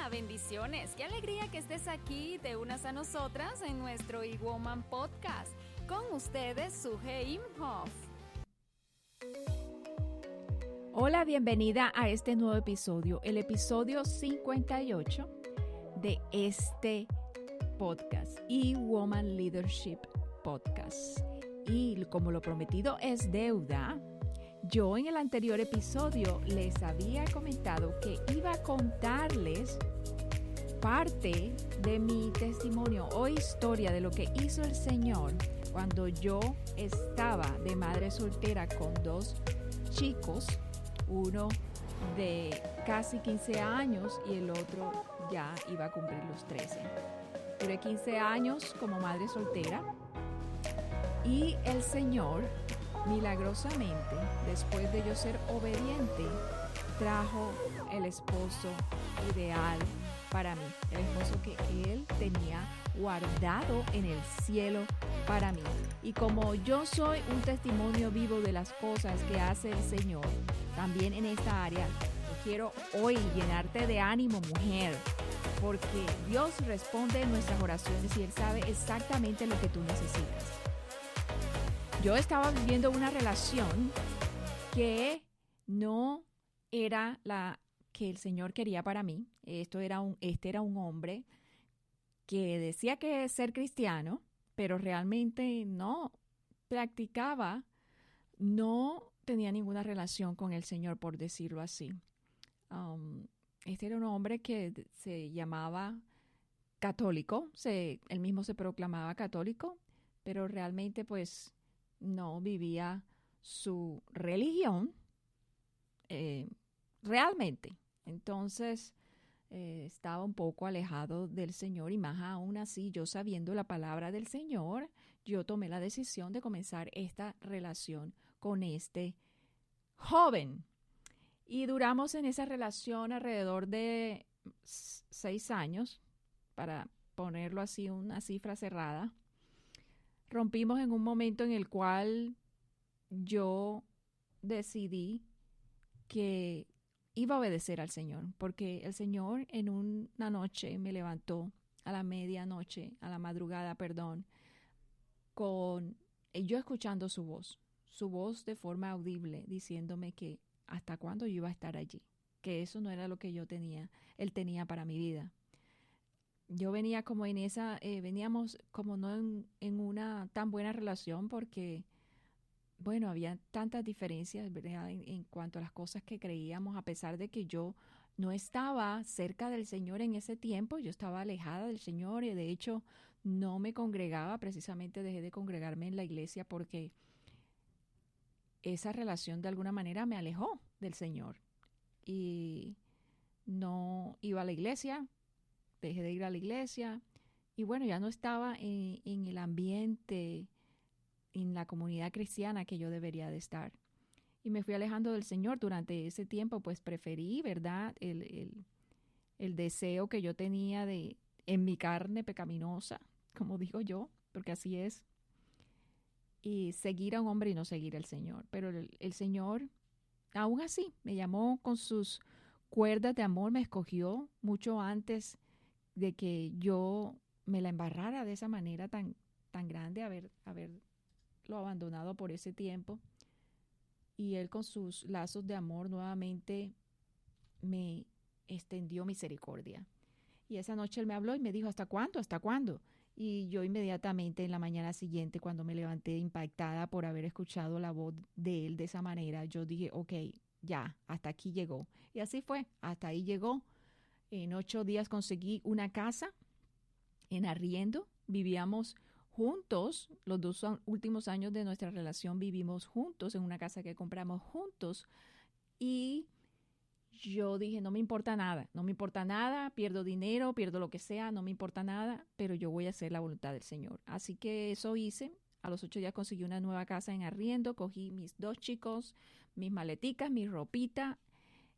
Hola, bendiciones. Qué alegría que estés aquí, te unas a nosotras en nuestro eWoman Podcast. Con ustedes, Suje Imhoff. Hola, bienvenida a este nuevo episodio, el episodio 58 de este podcast, eWoman Leadership Podcast. Y como lo prometido es deuda, yo en el anterior episodio les había comentado que iba a contarles parte de mi testimonio o historia de lo que hizo el Señor cuando yo estaba de madre soltera con dos chicos, uno de casi 15 años y el otro ya iba a cumplir los 13. Duré 15 años como madre soltera y el Señor milagrosamente, después de yo ser obediente, trajo el esposo ideal para mí, el esposo que Él tenía guardado en el cielo para mí. Y como yo soy un testimonio vivo de las cosas que hace el Señor, también en esta área, yo quiero hoy llenarte de ánimo, mujer, porque Dios responde nuestras oraciones y Él sabe exactamente lo que tú necesitas. Yo estaba viviendo una relación que no era la que el Señor quería para mí. Este era un hombre que decía que ser cristiano, pero realmente no practicaba, no tenía ninguna relación con el Señor, por decirlo así. Este era un hombre que se llamaba católico, él mismo se proclamaba católico, pero realmente pues no vivía su religión realmente. Entonces estaba un poco alejado del Señor y más aún así, yo sabiendo la palabra del Señor, yo tomé la decisión de comenzar esta relación con este joven. Y duramos en esa relación alrededor de 6 años, para ponerlo así, una cifra cerrada. Rompimos en un momento en el cual yo decidí que iba a obedecer al Señor, porque el Señor en una noche me levantó a la medianoche, a la madrugada, perdón, con yo escuchando su voz de forma audible, diciéndome que hasta cuándo yo iba a estar allí, que eso no era lo que él tenía para mi vida. Yo venía como en veníamos como no en una tan buena relación porque, bueno, había tantas diferencias, ¿verdad? En cuanto a las cosas que creíamos, a pesar de que yo no estaba cerca del Señor en ese tiempo, yo estaba alejada del Señor y de hecho no me congregaba, precisamente dejé de congregarme en la iglesia porque esa relación de alguna manera me alejó del Señor y no iba a la iglesia. Dejé de ir a la iglesia y bueno, ya no estaba en el ambiente, en la comunidad cristiana que yo debería de estar. Y me fui alejando del Señor durante ese tiempo, pues preferí, ¿verdad? El deseo que yo tenía en mi carne pecaminosa, como digo yo, porque así es, y seguir a un hombre y no seguir al Señor. Pero el Señor, aún así, me llamó con sus cuerdas de amor, me escogió mucho antes de que yo me la embarrara de esa manera tan grande, haberlo abandonado por ese tiempo. Y Él con sus lazos de amor nuevamente me extendió misericordia. Y esa noche Él me habló y me dijo, ¿hasta cuándo? ¿Hasta cuándo? Y yo inmediatamente en la mañana siguiente, cuando me levanté impactada por haber escuchado la voz de Él de esa manera, yo dije, ok, ya, hasta aquí llegó. Y así fue, hasta ahí llegó. En 8 días conseguí una casa en arriendo, vivíamos juntos, los 2 últimos años de nuestra relación vivimos juntos en una casa que compramos juntos y yo dije, no me importa nada, pierdo dinero, pierdo lo que sea, no me importa nada, pero yo voy a hacer la voluntad del Señor. Así que eso hice. A los 8 días conseguí una nueva casa en arriendo, cogí mis 2 chicos, mis maleticas, mi ropita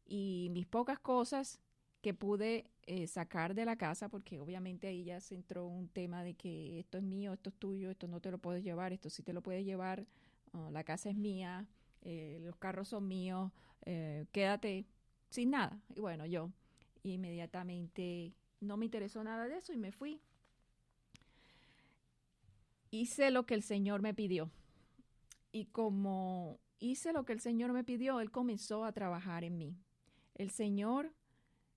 y mis pocas cosas que pude sacar de la casa, porque obviamente ahí ya se entró un tema de que esto es mío, esto es tuyo, esto no te lo puedes llevar, esto sí te lo puedes llevar, la casa es mía, los carros son míos, quédate sin nada. Y bueno, yo Y inmediatamente no me interesó nada de eso y me fui. Hice lo que el Señor me pidió. Y como hice lo que el Señor me pidió, Él comenzó a trabajar en mí. El Señor,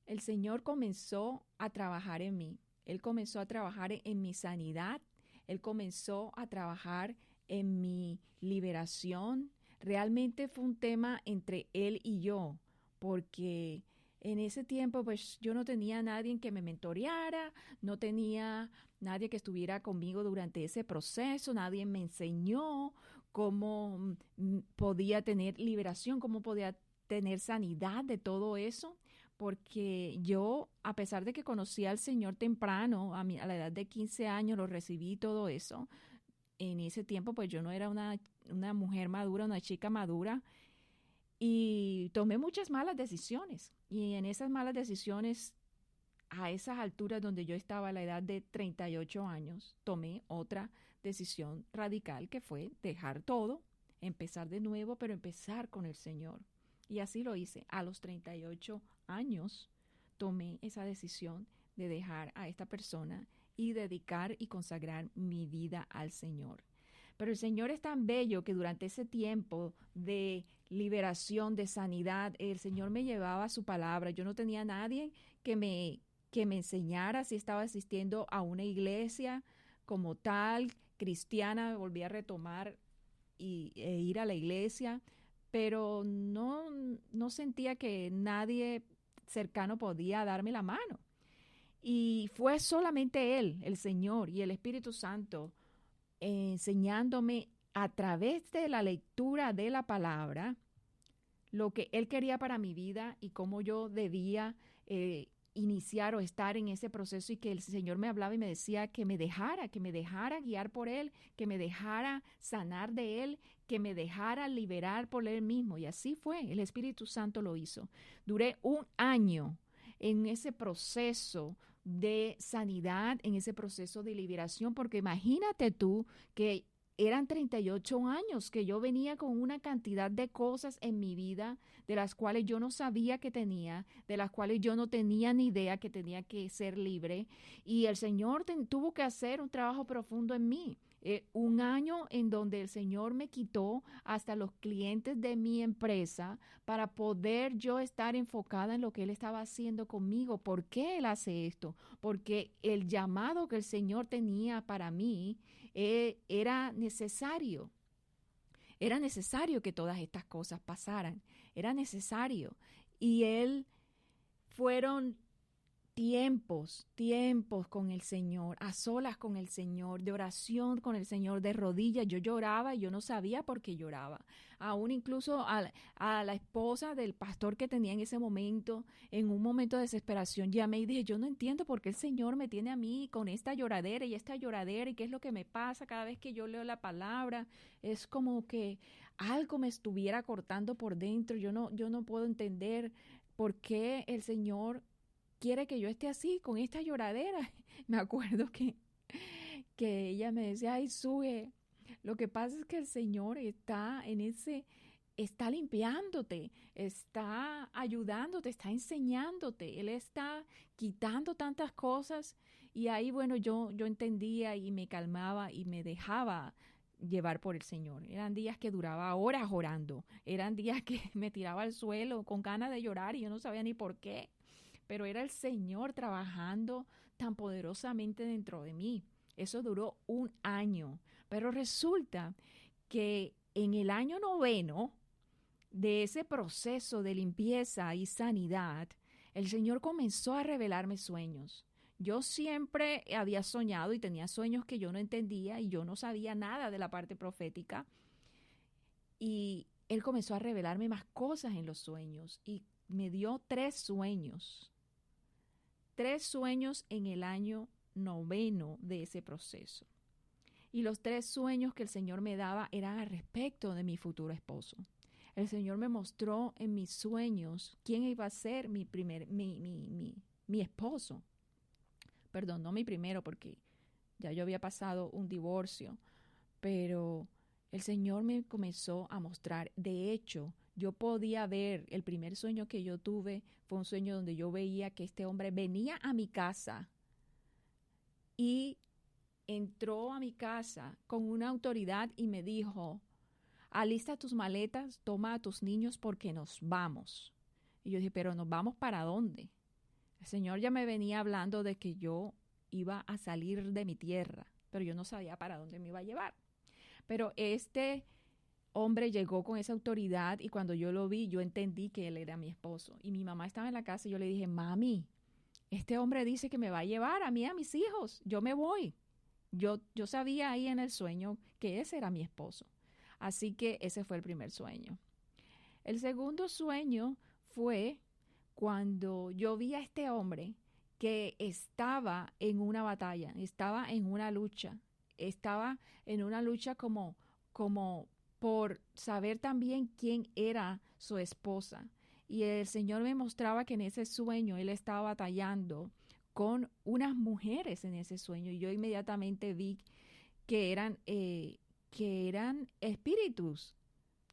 el Señor comenzó a trabajar en mí. Él comenzó a trabajar en mi sanidad. Él comenzó a trabajar en mi liberación. Realmente fue un tema entre Él y yo, porque en ese tiempo pues yo no tenía nadie que me mentoreara, no tenía nadie que estuviera conmigo durante ese proceso, nadie me enseñó cómo podía tener liberación, cómo podía tener sanidad de todo eso, porque yo, a pesar de que conocí al Señor temprano, a la edad de 15 años, lo recibí todo eso, en ese tiempo pues yo no era una mujer madura, una chica madura, y tomé muchas malas decisiones. Y en esas malas decisiones, a esas alturas donde yo estaba a la edad de 38 años, tomé otra decisión radical que fue dejar todo, empezar de nuevo, pero empezar con el Señor. Y así lo hice. A los 38 años tomé esa decisión de dejar a esta persona y dedicar y consagrar mi vida al Señor. Pero el Señor es tan bello que durante ese tiempo de liberación, de sanidad, el Señor me llevaba a su palabra. Yo no tenía nadie que me enseñara si estaba asistiendo a una iglesia como tal, cristiana, volví a retomar e ir a la iglesia, pero no sentía que nadie cercano podía darme la mano. Y fue solamente Él, el Señor y el Espíritu Santo, enseñándome a través de la lectura de la palabra lo que Él quería para mi vida y cómo yo debía iniciar o estar en ese proceso, y que el Señor me hablaba y me decía que me dejara guiar por Él, que me dejara sanar de Él, que me dejara liberar por Él mismo. Y así fue, el Espíritu Santo lo hizo. Duré un año en ese proceso de sanidad, en ese proceso de liberación, porque imagínate tú que eran 38 años que yo venía con una cantidad de cosas en mi vida de las cuales yo no sabía que tenía, de las cuales yo no tenía ni idea que tenía que ser libre. Y el Señor tuvo que hacer un trabajo profundo en mí. Un año en donde el Señor me quitó hasta los clientes de mi empresa para poder yo estar enfocada en lo que Él estaba haciendo conmigo. ¿Por qué Él hace esto? Porque el llamado que el Señor tenía para mí era necesario. Era necesario que todas estas cosas pasaran. Era necesario. Y Él fueron tiempos con el Señor, a solas con el Señor, de oración con el Señor, de rodillas. Yo lloraba y yo no sabía por qué lloraba. Aún incluso a la esposa del pastor que tenía en ese momento, en un momento de desesperación, llamé y dije, yo no entiendo por qué el Señor me tiene a mí con esta lloradera y qué es lo que me pasa cada vez que yo leo la palabra. Es como que algo me estuviera cortando por dentro. Yo no puedo entender por qué el Señor quiere que yo esté así, con esta lloradera. Me acuerdo que ella me decía, ay, Sue, lo que pasa es que el Señor está limpiándote, está ayudándote, está enseñándote, Él está quitando tantas cosas. Y ahí, bueno, yo entendía y me calmaba y me dejaba llevar por el Señor. Eran días que duraba horas orando, eran días que me tiraba al suelo con ganas de llorar y yo no sabía ni por qué, pero era el Señor trabajando tan poderosamente dentro de mí. Eso duró un año, pero resulta que en el año 9 de ese proceso de limpieza y sanidad, el Señor comenzó a revelarme sueños. Yo siempre había soñado y tenía sueños que yo no entendía y yo no sabía nada de la parte profética. Y Él comenzó a revelarme más cosas en los sueños y me dio 3 sueños. 3 sueños en el año 9 de ese proceso. Y los 3 sueños que el Señor me daba eran al respecto de mi futuro esposo. El Señor me mostró en mis sueños quién iba a ser mi esposo. Perdón, no mi primero, porque ya yo había pasado un divorcio, pero el Señor me comenzó a mostrar. De hecho, yo podía ver, el primer sueño que yo tuve fue un sueño donde yo veía que este hombre venía a mi casa y entró a mi casa con una autoridad y me dijo, alista tus maletas, toma a tus niños porque nos vamos. Y yo dije, pero ¿nos vamos para dónde? El Señor ya me venía hablando de que yo iba a salir de mi tierra, pero yo no sabía para dónde me iba a llevar. Pero este hombre llegó con esa autoridad y cuando yo lo vi, yo entendí que él era mi esposo. Y mi mamá estaba en la casa y yo le dije, mami, este hombre dice que me va a llevar a mí, a mis hijos, yo me voy. Yo sabía ahí en el sueño que ese era mi esposo. Así que ese fue el primer sueño. El segundo sueño fue cuando yo vi a este hombre que estaba en una batalla, estaba en una lucha como por saber también quién era su esposa. Y el Señor me mostraba que en ese sueño él estaba batallando con unas mujeres en ese sueño. Y yo inmediatamente vi que eran espíritus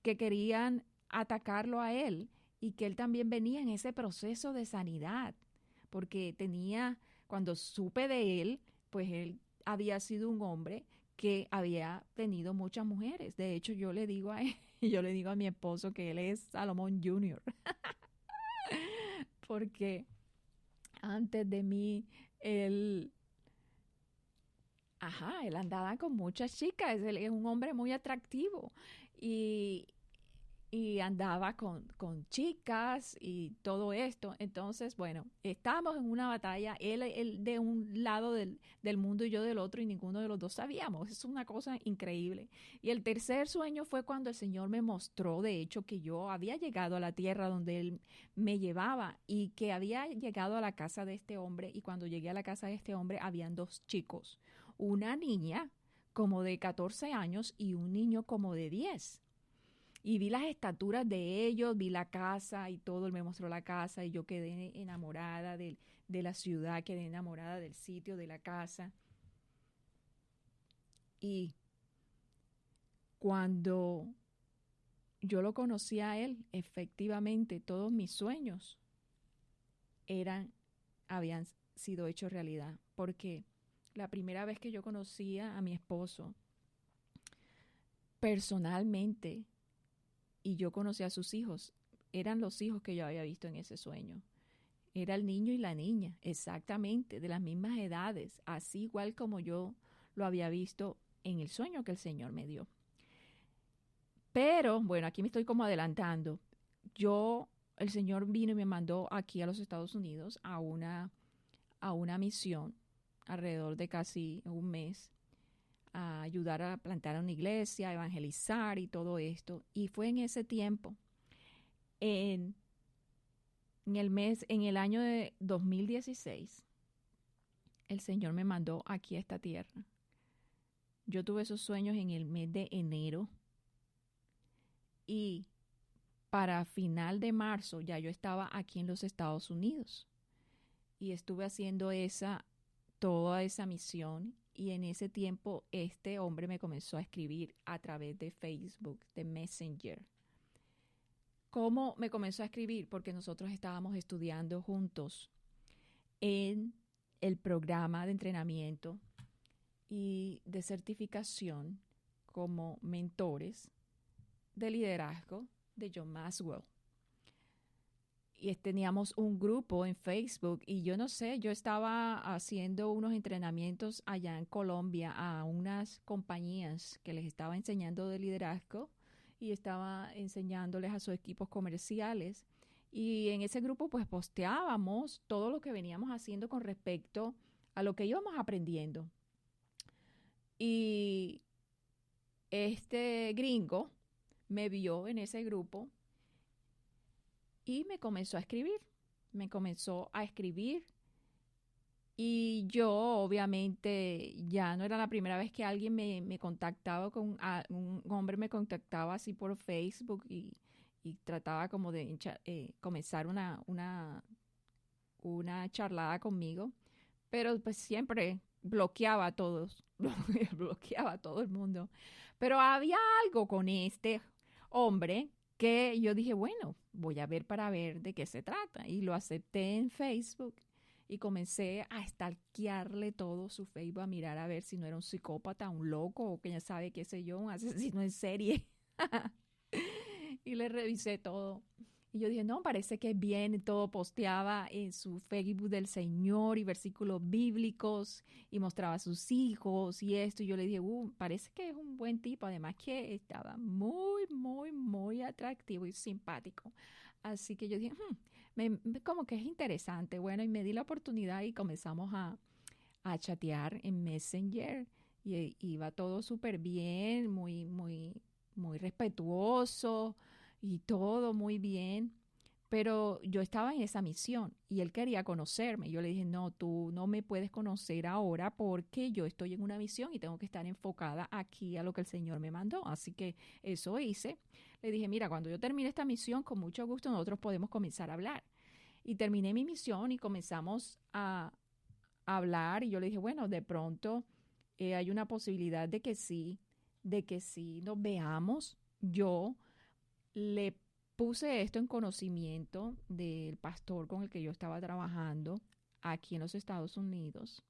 que querían atacarlo a él y que él también venía en ese proceso de sanidad. Porque cuando supe de él, pues él había sido un hombre que había tenido muchas mujeres. De hecho, yo le digo a él, yo le digo a mi esposo que él es Salomón Jr. Porque antes de mí, él andaba con muchas chicas. Él es un hombre muy atractivo y, y andaba con chicas y todo esto. Entonces, bueno, estábamos en una batalla, él de un lado del mundo y yo del otro, y ninguno de los dos sabíamos. Es una cosa increíble. Y el tercer sueño fue cuando el Señor me mostró, de hecho, que yo había llegado a la tierra donde Él me llevaba y que había llegado a la casa de este hombre. Y cuando llegué a la casa de este hombre, habían dos chicos, una niña como de 14 años y un niño como de 10. Y vi las estaturas de ellos, vi la casa y todo, él me mostró la casa y yo quedé enamorada de la ciudad, quedé enamorada del sitio, de la casa. Y cuando yo lo conocí a él, efectivamente todos mis sueños habían sido hechos realidad. Porque la primera vez que yo conocía a mi esposo, personalmente, y yo conocí a sus hijos, eran los hijos que yo había visto en ese sueño. Era el niño y la niña, exactamente, de las mismas edades, así igual como yo lo había visto en el sueño que el Señor me dio. Pero, bueno, aquí me estoy como adelantando. El Señor vino y me mandó aquí a los Estados Unidos a una misión alrededor de casi un mes, a ayudar a plantar una iglesia, a evangelizar y todo esto. Y fue en ese tiempo, en el año de 2016, el Señor me mandó aquí a esta tierra. Yo tuve esos sueños en el mes de enero y para final de marzo ya yo estaba aquí en los Estados Unidos y estuve haciendo toda esa misión. Y en ese tiempo este hombre me comenzó a escribir a través de Facebook, de Messenger. ¿Cómo me comenzó a escribir? Porque nosotros estábamos estudiando juntos en el programa de entrenamiento y de certificación como mentores de liderazgo de John Maxwell. Y teníamos un grupo en Facebook y yo no sé, yo estaba haciendo unos entrenamientos allá en Colombia a unas compañías que les estaba enseñando de liderazgo y estaba enseñándoles a sus equipos comerciales. Y en ese grupo pues posteábamos todo lo que veníamos haciendo con respecto a lo que íbamos aprendiendo. Y este gringo me vio en ese grupo y me comenzó a escribir. Y yo, obviamente, ya no era la primera vez que alguien me contactaba, un hombre me contactaba así por Facebook y trataba como de comenzar una charlada conmigo. Pero pues siempre bloqueaba a todos, bloqueaba a todo el mundo. Pero había algo con este hombre que yo dije, bueno, voy a ver para ver de qué se trata. Y lo acepté en Facebook y comencé a stalkearle todo su Facebook, a mirar a ver si no era un psicópata, un loco o que ya sabe qué sé yo, un asesino en serie. Y le revisé todo. Y yo dije, no, parece que es bien, todo posteaba en su Facebook del Señor y versículos bíblicos y mostraba a sus hijos y esto. Y yo le dije, parece que es un buen tipo, además que estaba muy, muy, muy atractivo y simpático. Así que yo dije, como que es interesante. Bueno, y me di la oportunidad y comenzamos a chatear en Messenger y iba todo súper bien, muy, muy, muy respetuoso y todo muy bien, pero yo estaba en esa misión y él quería conocerme. Yo le dije, no, tú no me puedes conocer ahora porque yo estoy en una misión y tengo que estar enfocada aquí a lo que el Señor me mandó. Así que eso hice. Le dije, mira, cuando yo termine esta misión, con mucho gusto nosotros podemos comenzar a hablar. Y terminé mi misión y comenzamos a hablar y yo le dije, bueno, de pronto hay una posibilidad de que sí nos veamos. Yo le puse esto en conocimiento del pastor con el que yo estaba trabajando aquí en los Estados Unidos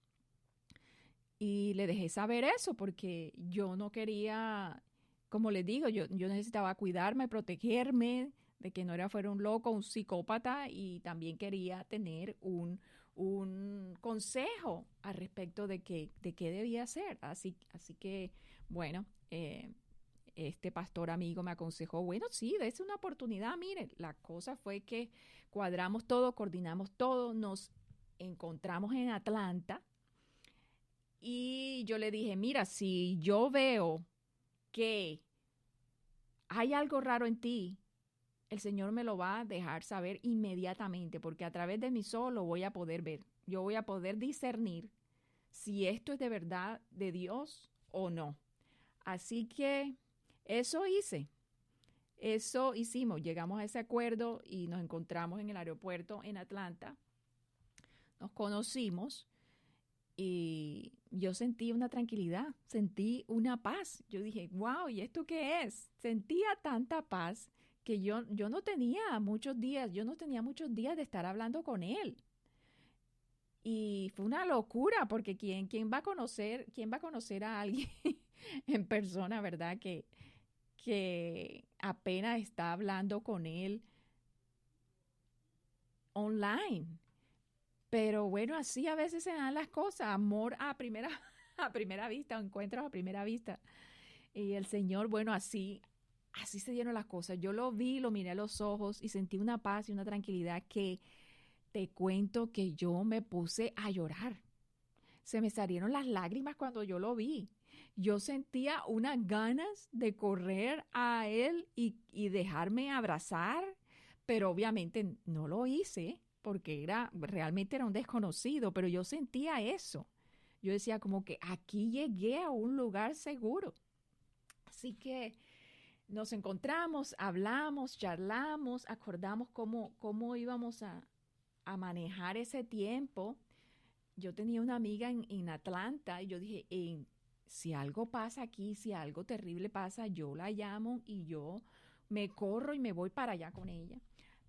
y le dejé saber eso porque yo no quería, como les digo, yo necesitaba cuidarme, protegerme de que no fuera un loco, un psicópata y también quería tener un consejo al respecto de qué debía hacer. Así que, bueno, este pastor amigo me aconsejó, bueno, sí, dése una oportunidad. Mire, la cosa fue que cuadramos todo, coordinamos todo, nos encontramos en Atlanta y yo le dije, mira, si yo veo que hay algo raro en ti, el Señor me lo va a dejar saber inmediatamente, porque a través de mis ojos lo voy a poder ver. Yo voy a poder discernir si esto es de verdad de Dios o no. Así que eso hice. Eso hicimos. Llegamos a ese acuerdo y nos encontramos en el aeropuerto en Atlanta. Nos conocimos y yo sentí una tranquilidad, sentí una paz. Yo dije, wow, ¿y esto qué es? Sentía tanta paz que yo no tenía muchos días de estar hablando con él. Y fue una locura porque quién va a conocer a alguien en persona, ¿verdad? Que apenas está hablando con él online. Pero bueno, así a veces se dan las cosas, amor a primera, a primera vista, encuentros a primera vista. Y el Señor, bueno, así se dieron las cosas. Yo lo vi, lo miré a los ojos y sentí una paz y una tranquilidad que te cuento que yo me puse a llorar. Se me salieron las lágrimas cuando yo lo vi. Yo sentía unas ganas de correr a él y dejarme abrazar, pero obviamente no lo hice porque realmente era un desconocido, pero yo sentía eso. Yo decía como que aquí llegué a un lugar seguro. Así que nos encontramos, hablamos, charlamos, acordamos cómo íbamos a manejar ese tiempo. Yo tenía una amiga en Atlanta y yo dije, si algo pasa aquí, si algo terrible pasa, yo la llamo y yo me corro y me voy para allá con ella.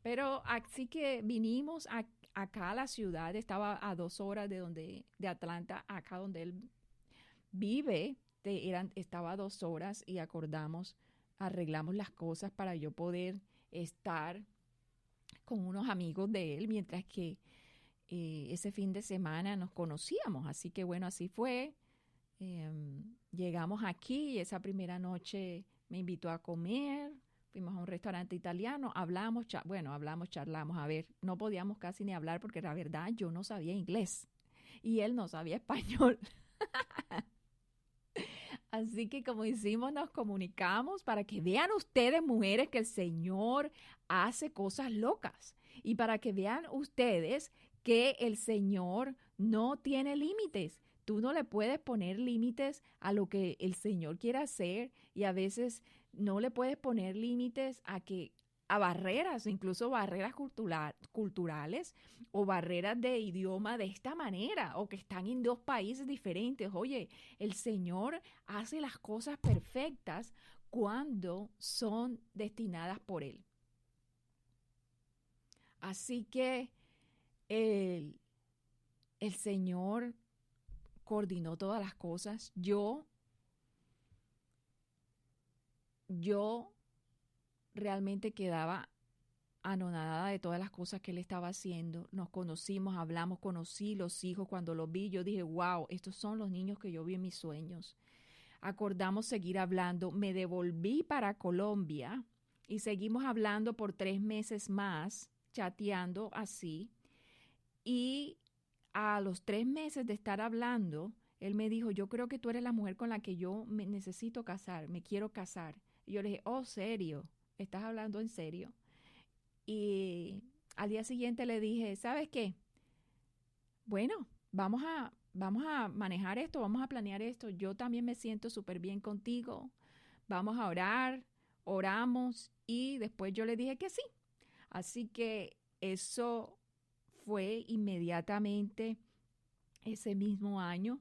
Pero así que vinimos acá a la ciudad, estaba a 2 horas de Atlanta, acá donde él vive, estaba a 2 horas y arreglamos las cosas para yo poder estar con unos amigos de él, mientras que ese fin de semana nos conocíamos. Así que bueno, así fue. Llegamos aquí y esa primera noche me invitó a comer. Fuimos a un restaurante italiano, hablamos, charlamos. A ver, no podíamos casi ni hablar porque la verdad yo no sabía inglés y él no sabía español. Así que como hicimos, nos comunicamos para que vean ustedes, mujeres, que el Señor hace cosas locas. Y para que vean ustedes que el Señor no tiene límites. Tú no le puedes poner límites a lo que el Señor quiere hacer y a veces no le puedes poner límites a barreras, incluso barreras culturales o barreras de idioma de esta manera o que están en 2 países diferentes. Oye, el Señor hace las cosas perfectas cuando son destinadas por Él. Así que el Señor coordinó todas las cosas. Yo realmente quedaba anonadada de todas las cosas que Él estaba haciendo. Nos conocimos, hablamos, conocí los hijos. Cuando los vi, yo dije, wow, estos son los niños que yo vi en mis sueños. Acordamos seguir hablando. Me devolví para Colombia y seguimos hablando por 3 meses más, chateando así. Y a los 3 meses de estar hablando, Él me dijo, yo creo que tú eres la mujer con la que yo me necesito casar, me quiero casar. Y yo le dije, oh, ¿serio? ¿Estás hablando en serio? Y al día siguiente le dije, ¿sabes qué? Bueno, vamos a manejar esto, vamos a planear esto. Yo también me siento súper bien contigo. Vamos a orar, oramos y después yo le dije que sí. Así que eso fue inmediatamente ese mismo año.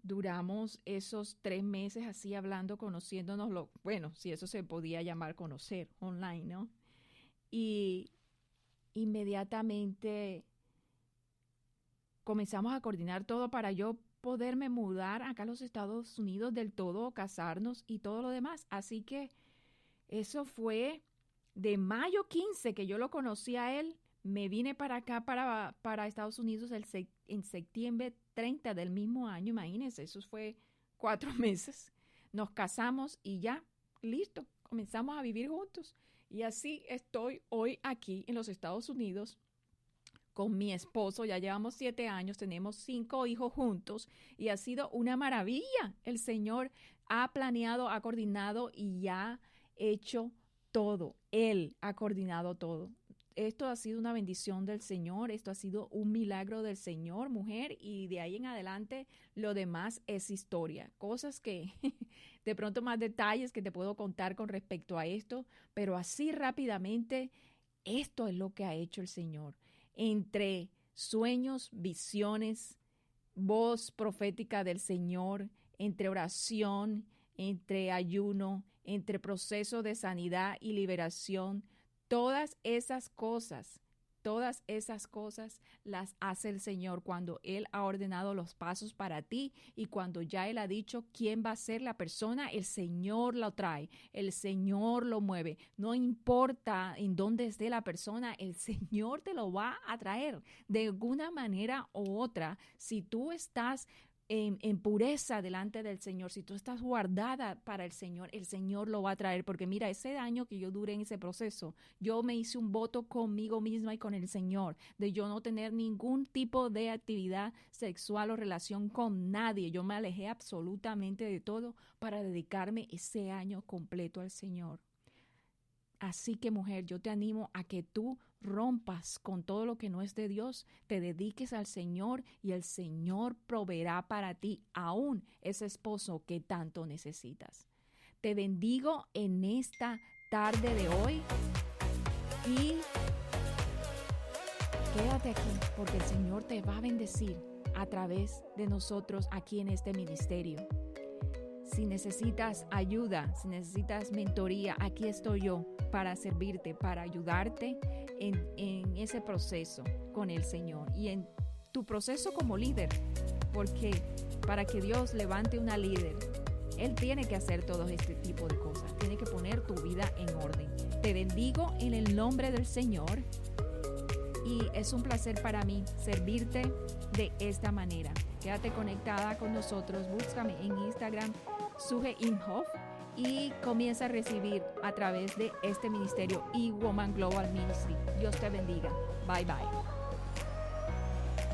Duramos esos 3 meses así hablando, conociéndonos, bueno, si eso se podía llamar conocer online, ¿no? Y inmediatamente comenzamos a coordinar todo para yo poderme mudar acá a los Estados Unidos del todo, casarnos y todo lo demás. Así que eso fue de mayo 15 que yo lo conocí a él. Me vine para acá, para Estados Unidos en septiembre 30 del mismo año. Imagínense, eso fue 4 meses. Nos casamos y ya, listo, comenzamos a vivir juntos. Y así estoy hoy aquí en los Estados Unidos con mi esposo. Ya llevamos 7 años, tenemos 5 hijos juntos y ha sido una maravilla. El Señor ha planeado, ha coordinado y ya ha hecho todo. Él ha coordinado todo. Esto ha sido una bendición del Señor, esto ha sido un milagro del Señor, mujer, y de ahí en adelante lo demás es historia. Cosas que de pronto más detalles que te puedo contar con respecto a esto, pero así rápidamente, esto es lo que ha hecho el Señor. Entre sueños, visiones, voz profética del Señor, entre oración, entre ayuno, entre proceso de sanidad y liberación, todas esas cosas las hace el Señor cuando Él ha ordenado los pasos para ti y cuando ya Él ha dicho quién va a ser la persona, el Señor lo trae, el Señor lo mueve. No importa en dónde esté la persona, el Señor te lo va a traer de alguna manera u otra. Si tú estás en pureza delante del Señor, si tú estás guardada para el Señor lo va a traer, porque mira, ese año que yo duré en ese proceso, yo me hice un voto conmigo misma y con el Señor, de yo no tener ningún tipo de actividad sexual o relación con nadie. Yo me alejé absolutamente de todo para dedicarme ese año completo al Señor. Así que, mujer, yo te animo a que tú rompas con todo lo que no es de Dios, te dediques al Señor y el Señor proveerá para ti aún ese esposo que tanto necesitas. Te bendigo en esta tarde de hoy y quédate aquí porque el Señor te va a bendecir a través de nosotros aquí en este ministerio. Si necesitas ayuda, si necesitas mentoría, aquí estoy yo para servirte, para ayudarte en ese proceso con el Señor y en tu proceso como líder, porque para que Dios levante una líder, Él tiene que hacer todo este tipo de cosas, tiene que poner tu vida en orden. Te bendigo en el nombre del Señor y es un placer para mí servirte de esta manera. Quédate conectada con nosotros, búscame en Instagram, Suje Imhoff, y comienza a recibir a través de este ministerio eWoman Global Ministry. Dios te bendiga. Bye bye.